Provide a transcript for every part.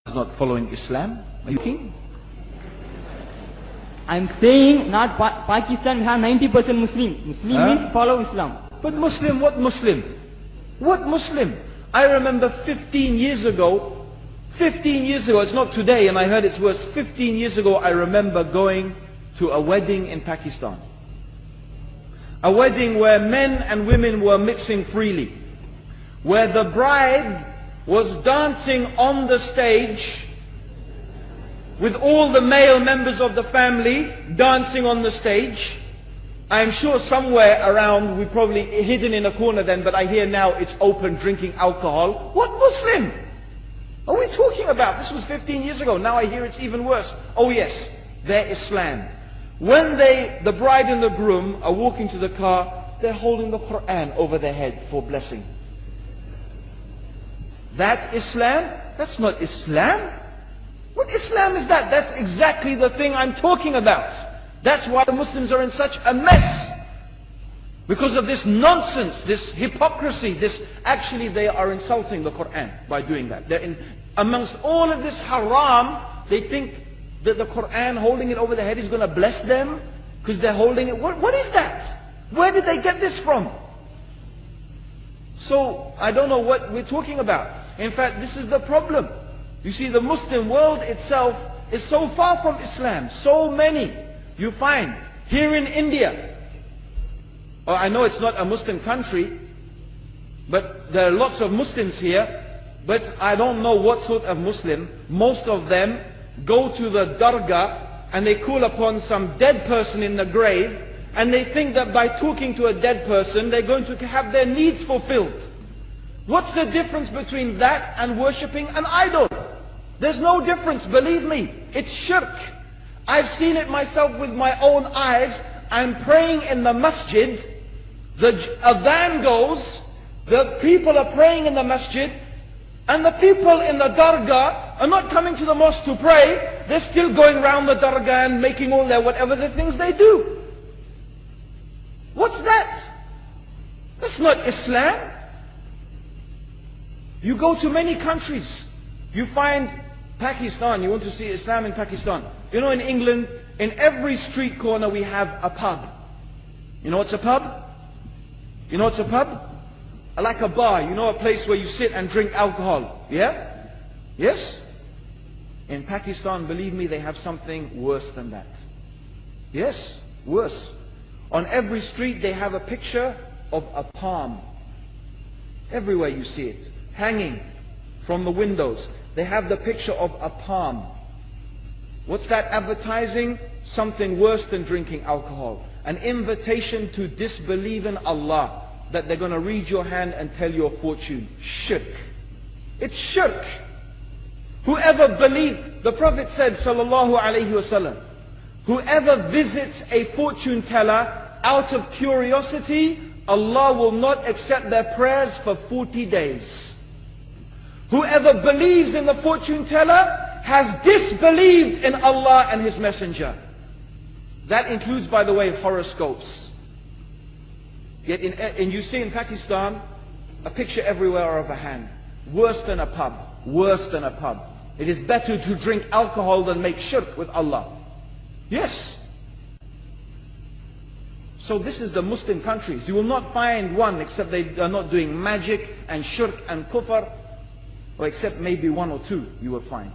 is not following Islam. Are you kidding? I'm saying not Pakistan, we have 90% Muslim. Muslim means follow Islam. But Muslim, what Muslim? What Muslim? I remember 15 years ago, it's not today and I heard it's worse. 15 years ago I remember going to a wedding in Pakistan. A wedding where men and women were mixing freely. Where the bride was dancing on the stage with all the male members of the family dancing on the stage. I'm sure somewhere around, we probably hidden in a corner then, but I hear now it's open, drinking alcohol. What Muslim are we talking about? This was 15 years ago. Now I hear it's even worse. Oh yes, they're Islam. When the bride and the groom are walking to the car, they're holding the Quran over their head for blessing. That Islam? That's not Islam. What Islam is that? That's exactly the thing I'm talking about. That's why the Muslims are in such a mess. Because of this nonsense, this hypocrisy, actually they are insulting the Quran by doing that. Amongst all of this haram, they think that the Quran, holding it over their head, is going to bless them because they're holding it. What is that? Where did they get this from? So I don't know what we're talking about. In fact, this is the problem. You see, the Muslim world itself is so far from Islam. So many you find here in India. I know it's not a Muslim country, but there are lots of Muslims here. But I don't know what sort of Muslim. Most of them go to the dargah and they call upon some dead person in the grave, and they think that by talking to a dead person they're going to have their needs fulfilled. What's the difference between that and worshipping an idol? There's no difference, believe me. It's shirk. I've seen it myself with my own eyes. I'm praying in the masjid, the adhan goes, the people are praying in the masjid, and the people in the dargah are not coming to the mosque to pray. They're still going around the dargah and making all their whatever the things they do. What's that? That's not Islam. You go to many countries, you find Pakistan, you want to see Islam in Pakistan. You know, in England, in every street corner we have a pub. You know what's a pub? You know what's a pub? Like a bar, you know, a place where you sit and drink alcohol. Yeah? Yes? In Pakistan, believe me, they have something worse than that. Yes, worse. On every street they have a picture of a palm. Everywhere you see it, hanging from the windows. They have the picture of a palm. What's that advertising? Something worse than drinking alcohol. An invitation to disbelieve in Allah, that they're going to read your hand and tell your fortune. Shirk. It's shirk. Whoever believes, the Prophet said, sallallahu alaihi wasallam, whoever visits a fortune teller out of curiosity, Allah will not accept their prayers for 40 days. Whoever believes in the fortune teller has disbelieved in Allah and His Messenger. That includes, by the way, horoscopes. Yet and you see in Pakistan a picture everywhere of a hand. Worse than a pub. Worse than a pub. It is better to drink alcohol than make shirk with Allah. Yes. So this is the Muslim countries. You will not find one except they are not doing magic and shirk and kufr, or except maybe one or two you will find.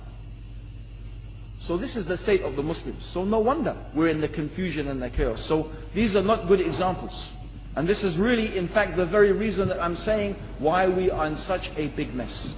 So this is the state of the Muslims. So no wonder we're in the confusion and the chaos. So these are not good examples. And this is really, in fact, the very reason that I'm saying why we are in such a big mess.